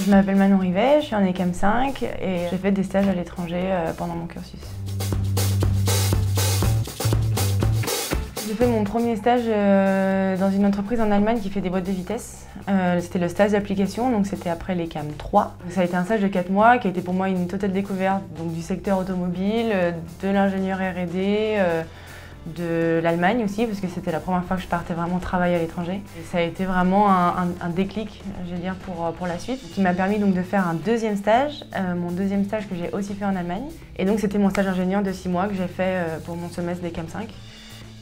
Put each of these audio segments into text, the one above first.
Je m'appelle Manon Rivet, je suis en ECAM 5 et j'ai fait des stages à l'étranger pendant mon cursus. J'ai fait mon premier stage dans une entreprise en Allemagne qui fait des boîtes de vitesse. C'était le stage d'application, donc c'était après l'ECAM 3. Ça a été un stage de 4 mois qui a été pour moi une totale découverte donc, du secteur automobile, de l'ingénieur R&D, de l'Allemagne aussi, parce que c'était la première fois que je partais vraiment travailler à l'étranger. Ça a été vraiment un déclic, je veux dire, pour la suite, qui m'a permis donc de faire un deuxième stage, mon deuxième stage que j'ai aussi fait en Allemagne. Et donc c'était mon stage d'ingénieur de 6 mois que j'ai fait pour mon semestre d'ECAM 5.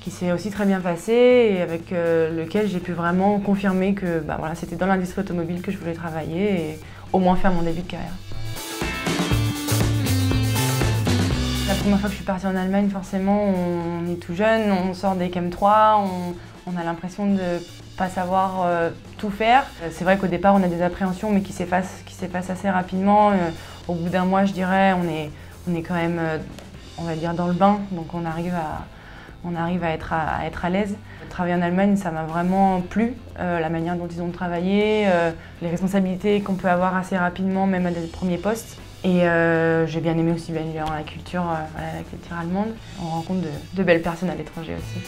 Qui s'est aussi très bien passé et avec lequel j'ai pu vraiment confirmer que voilà, c'était dans l'industrie automobile que je voulais travailler et au moins faire mon début de carrière. La première fois que je suis partie en Allemagne, forcément, on est tout jeune, on sort des CAM 3, on a l'impression de ne pas savoir tout faire. C'est vrai qu'au départ, on a des appréhensions, mais qui s'effacent assez rapidement. Au bout d'un mois, je dirais, on est quand même, on va dire, dans le bain, donc on arrive à être à l'aise. Travailler en Allemagne, ça m'a vraiment plu, la manière dont ils ont travaillé, les responsabilités qu'on peut avoir assez rapidement, même à des premiers postes. Et j'ai bien aimé aussi bien évidemment la culture allemande. On rencontre de belles personnes à l'étranger aussi.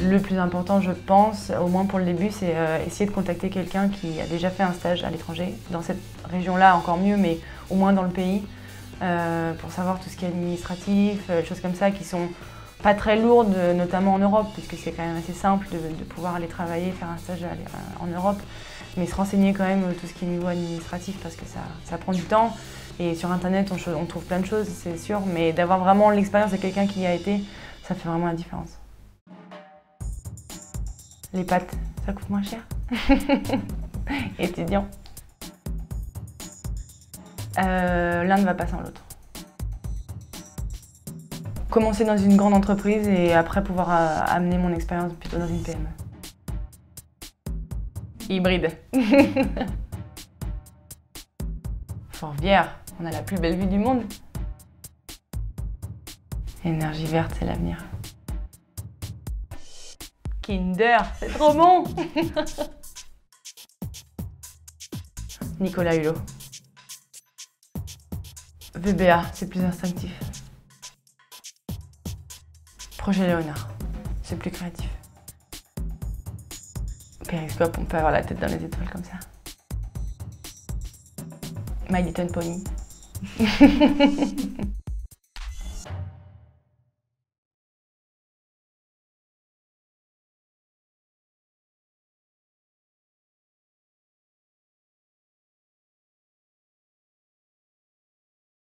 Le plus important, je pense, au moins pour le début, c'est essayer de contacter quelqu'un qui a déjà fait un stage à l'étranger. Dans cette région-là, encore mieux, mais au moins dans le pays. Pour savoir tout ce qui est administratif, choses comme ça qui sont pas très lourdes, notamment en Europe, puisque c'est quand même assez simple de pouvoir aller travailler, faire un stage en Europe, mais se renseigner quand même tout ce qui est niveau administratif parce que ça prend du temps. Et sur internet on trouve plein de choses, c'est sûr, mais d'avoir vraiment l'expérience de quelqu'un qui y a été, ça fait vraiment la différence. Les pâtes, ça coûte moins cher. Étudiant. L'un ne va pas sans l'autre. Commencer dans une grande entreprise et après pouvoir amener mon expérience plutôt dans une PME. Hybride. Fourvière, on a la plus belle vue du monde. Énergie verte, c'est l'avenir. Kinder, c'est trop bon. Nicolas Hulot. VBA, c'est plus instinctif. Projet Léonard, c'est plus créatif. Périscope, on peut avoir la tête dans les étoiles comme ça. My Little Pony.